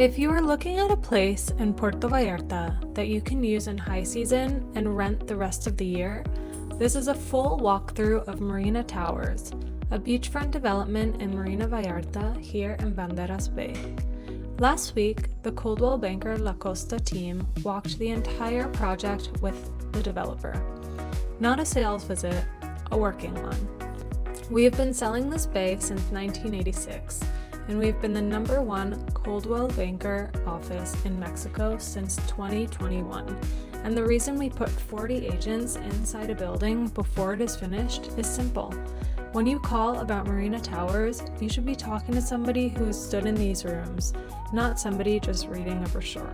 If you are looking at a place in Puerto Vallarta that you can use in high season and rent the rest of the year, this is a full walkthrough of Marina Towers, a beachfront development in Marina Vallarta here in Banderas Bay. Last week, the Coldwell Banker La Costa team walked the entire project with the developer. Not a sales visit, a working one. We have been selling this bay since 1986, and we've been the #1 Coldwell Banker office in Mexico since 2021. And the reason we put 40 agents inside a building before it is finished is simple. When you call about Marina Towers, you should be talking to somebody who has stood in these rooms, not somebody just reading a brochure.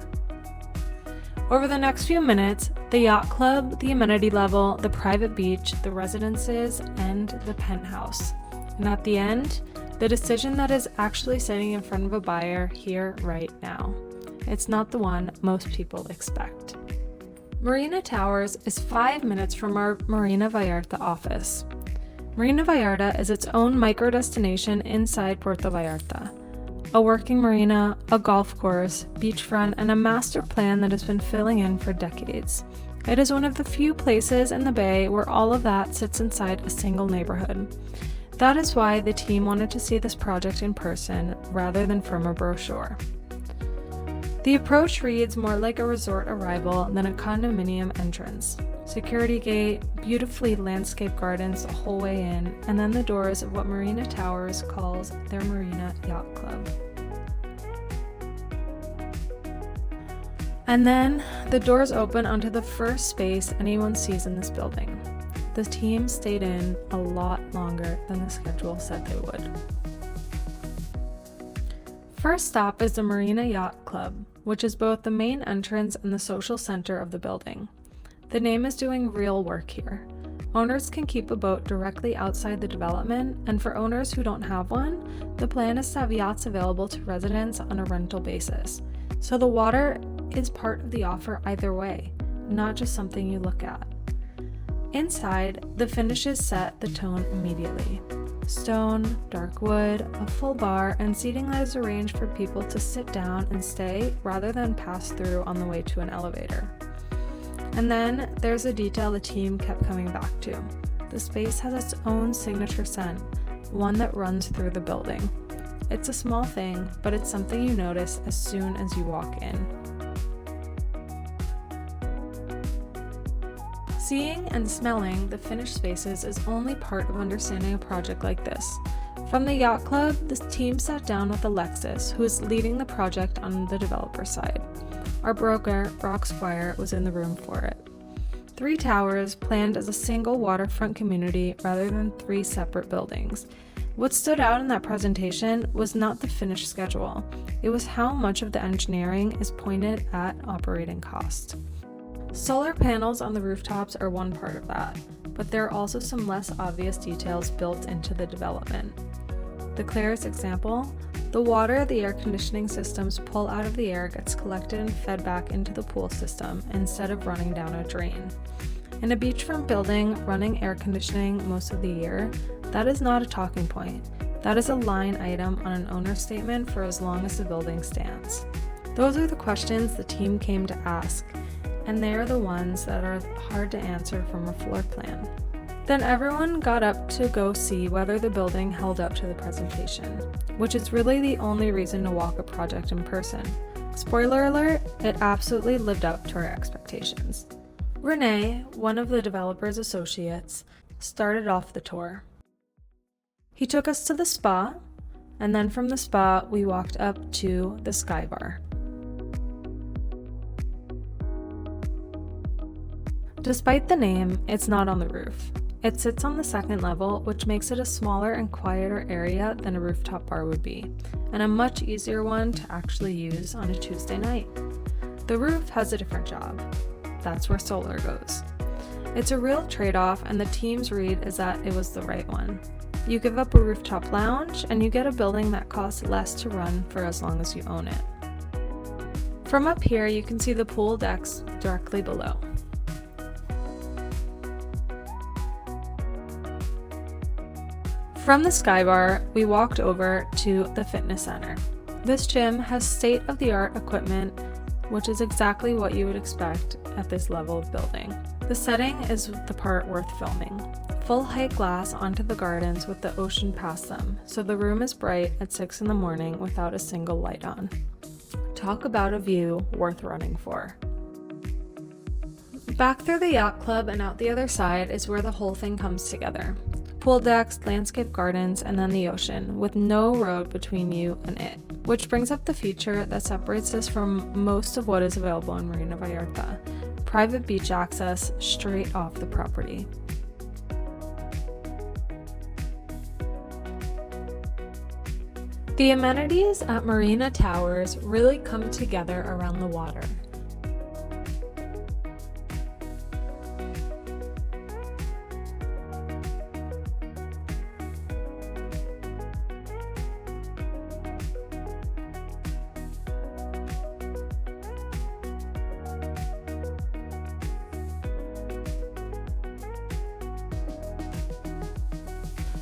Over the next few minutes, the yacht club, the amenity level, the private beach, the residences, and the penthouse. And at the end, the decision that is actually sitting in front of a buyer here right now. It's not the one most people expect. Marina Towers is 5 minutes from our Marina Vallarta office. Marina Vallarta is its own micro-destination inside Puerto Vallarta. A working marina, a golf course, beachfront, and a master plan that has been filling in for decades. It is one of the few places in the bay where all of that sits inside a single neighborhood. That is why the team wanted to see this project in person rather than from a brochure. The approach reads more like a resort arrival than a condominium entrance. Security gate, beautifully landscaped gardens the whole way in, and then the doors of what Marina Towers calls their Marina Yacht Club. And then the doors open onto the first space anyone sees in this building. The team stayed in a lot longer than the schedule said they would. First stop is the Marina Yacht Club, which is both the main entrance and the social center of the building. The name is doing real work here. Owners can keep a boat directly outside the development, and for owners who don't have one, the plan is to have yachts available to residents on a rental basis. So the water is part of the offer either way, not just something you look at. Inside, the finishes set the tone immediately. Stone, dark wood, a full bar, and seating that is arranged for people to sit down and stay rather than pass through on the way to an elevator. And then there's a detail the team kept coming back to. The space has its own signature scent, one that runs through the building. It's a small thing, but it's something you notice as soon as you walk in. Seeing and smelling the finished spaces is only part of understanding a project like this. From the yacht club, the team sat down with Alexis, who is leading the project on the developer side. Our broker, Brock Squire, was in the room for it. 3 towers planned as a single waterfront community rather than 3 separate buildings. What stood out in that presentation was not the finished schedule. It was how much of the engineering is pointed at operating cost. Solar panels on the rooftops are one part of that, but there are also some less obvious details built into the development. The clearest example, the water the air conditioning systems pull out of the air gets collected and fed back into the pool system instead of running down a drain. In a beachfront building running air conditioning most of the year, that is not a talking point. That is a line item on an owner statement for as long as the building stands. Those are the questions the team came to ask, and they are the ones that are hard to answer from a floor plan. Then everyone got up to go see whether the building held up to the presentation, which is really the only reason to walk a project in person. Spoiler alert, it absolutely lived up to our expectations. Renee, one of the developer's associates, started off the tour. He took us to the spa, and then from the spa we walked up to the Sky Bar. Despite the name, it's not on the roof. It sits on the second level, which makes it a smaller and quieter area than a rooftop bar would be, and a much easier one to actually use on a Tuesday night. The roof has a different job. That's where solar goes. It's a real trade-off, and the team's read is that it was the right one. You give up a rooftop lounge, and you get a building that costs less to run for as long as you own it. From up here, you can see the pool decks directly below. From the Sky Bar, we walked over to the fitness center. This gym has state-of-the-art equipment, which is exactly what you would expect at this level of building. The setting is the part worth filming. Full height glass onto the gardens with the ocean past them, so the room is bright at 6 in the morning without a single light on. Talk about a view worth running for. Back through the yacht club and out the other side is where the whole thing comes together. Pool decks, landscape gardens, and then the ocean, with no road between you and it. Which brings up the feature that separates us from most of what is available in Marina Vallarta: private beach access straight off the property. The amenities at Marina Towers really come together around the water.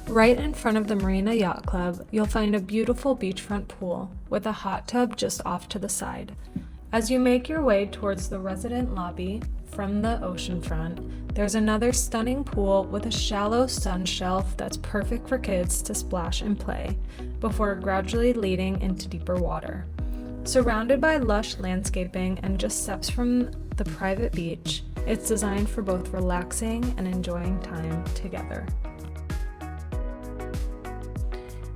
Right in front of the Marina Yacht Club, you'll find a beautiful beachfront pool with a hot tub just off to the side. As you make your way towards the resident lobby from the ocean front, there's another stunning pool with a shallow sun shelf that's perfect for kids to splash and play, before gradually leading into deeper water. Surrounded by lush landscaping and just steps from the private beach, it's designed for both relaxing and enjoying time together.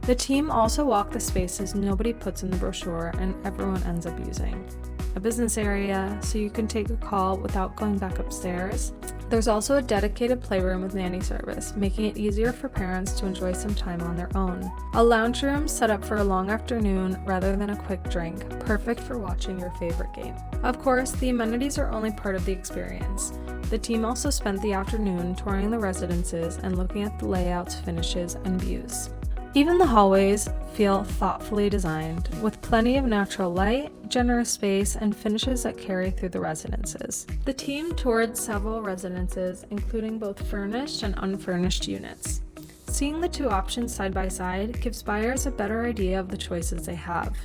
The team also walk the spaces nobody puts in the brochure and everyone ends up using. A business area, so you can take a call without going back upstairs. There's also a dedicated playroom with nanny service, making it easier for parents to enjoy some time on their own. A lounge room set up for a long afternoon rather than a quick drink, perfect for watching your favorite game. Of course, the amenities are only part of the experience. The team also spent the afternoon touring the residences and looking at the layouts, finishes, and views. Even the hallways feel thoughtfully designed, with plenty of natural light, generous space, and finishes that carry through the residences. The team toured several residences, including both furnished and unfurnished units. Seeing the two options side by side gives buyers a better idea of the choices they have.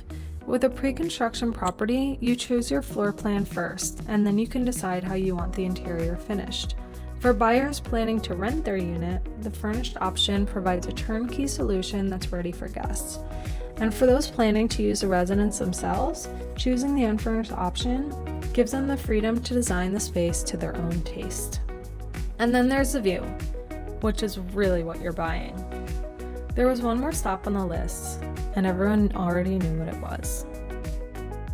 With a pre-construction property, you choose your floor plan first, and then you can decide how you want the interior finished. For buyers planning to rent their unit, the furnished option provides a turnkey solution that's ready for guests. And for those planning to use the residence themselves, choosing the unfurnished option gives them the freedom to design the space to their own taste. And then there's the view, which is really what you're buying. There was one more stop on the list, and everyone already knew what it was.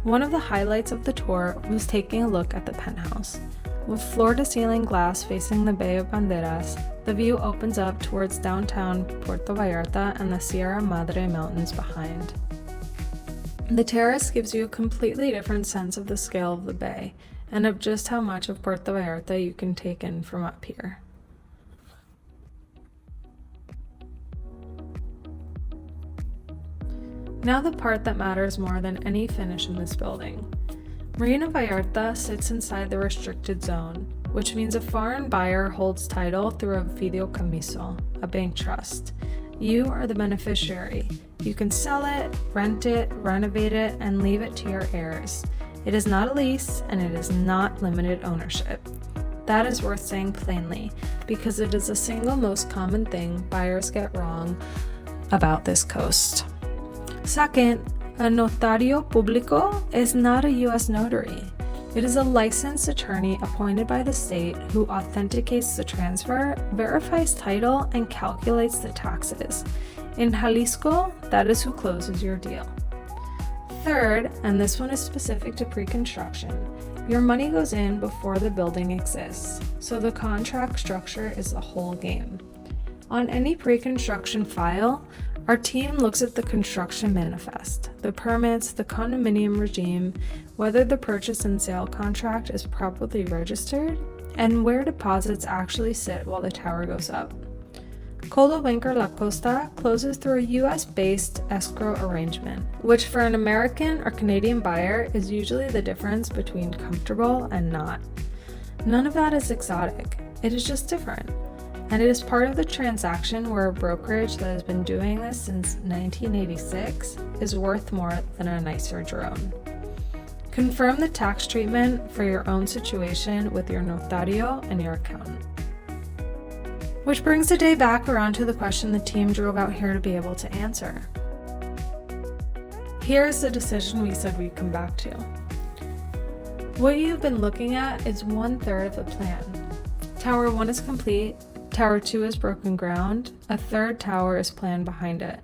One of the highlights of the tour was taking a look at the penthouse. With floor-to-ceiling glass facing the Bay of Banderas, the view opens up towards downtown Puerto Vallarta and the Sierra Madre mountains behind. The terrace gives you a completely different sense of the scale of the bay, and of just how much of Puerto Vallarta you can take in from up here. Now the part that matters more than any finish in this building. Marina Vallarta sits inside the restricted zone, which means a foreign buyer holds title through a Fideicomiso, a bank trust. You are the beneficiary. You can sell it, rent it, renovate it, and leave it to your heirs. It is not a lease, and it is not limited ownership. That is worth saying plainly, because it is the single most common thing buyers get wrong about this coast. Second, a Notario público is not a U.S. notary. It is a licensed attorney appointed by the state who authenticates the transfer, verifies title, and calculates the taxes. In Jalisco, that is who closes your deal. Third, and this one is specific to pre-construction, your money goes in before the building exists, so the contract structure is the whole game. On any pre-construction file, our team looks at the construction manifest, the permits, the condominium regime, whether the purchase and sale contract is properly registered, and where deposits actually sit while the tower goes up. Coldwell Banker La Costa closes through a US-based escrow arrangement, which for an American or Canadian buyer is usually the difference between comfortable and not. None of that is exotic, it is just different. and it is part of the transaction where a brokerage that has been doing this since 1986 is worth more than a nicer drone. Confirm the tax treatment for your own situation with your Notario and your accountant. Which brings the day back around to the question the team drove out here to be able to answer. Here is the decision we said we'd come back to. What you've been looking at is 1/3 of the plan. Tower 1 is complete, Tower 2 is broken ground, a third tower is planned behind it.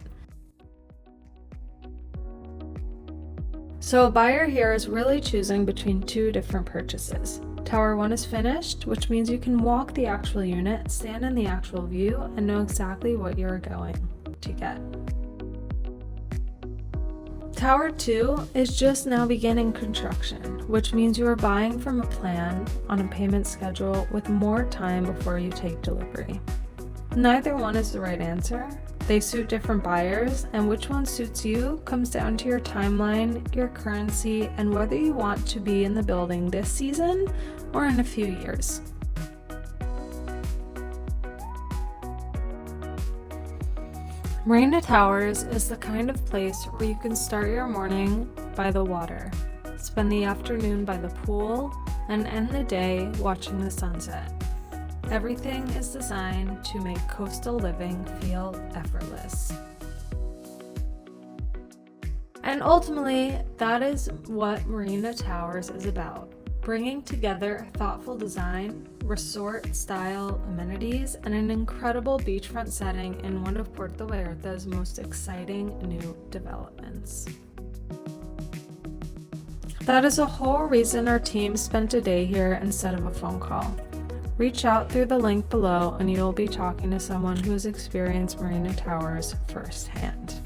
So a buyer here is really choosing between two different purchases. Tower 1 is finished, which means you can walk the actual unit, stand in the actual view, and know exactly what you're going to get. Tower 2 is just now beginning construction, which means you are buying from a plan on a payment schedule with more time before you take delivery. Neither one is the right answer. They suit different buyers, and which one suits you comes down to your timeline, your currency, and whether you want to be in the building this season or in a few years. Marina Towers is the kind of place where you can start your morning by the water, spend the afternoon by the pool, and end the day watching the sunset. Everything is designed to make coastal living feel effortless. And ultimately, that is what Marina Towers is about. Bringing together thoughtful design, resort-style amenities, and an incredible beachfront setting in one of Puerto Vallarta's most exciting new developments. That is a whole reason our team spent a day here instead of a phone call. Reach out through the link below and you'll be talking to someone who has experienced Marina Towers firsthand.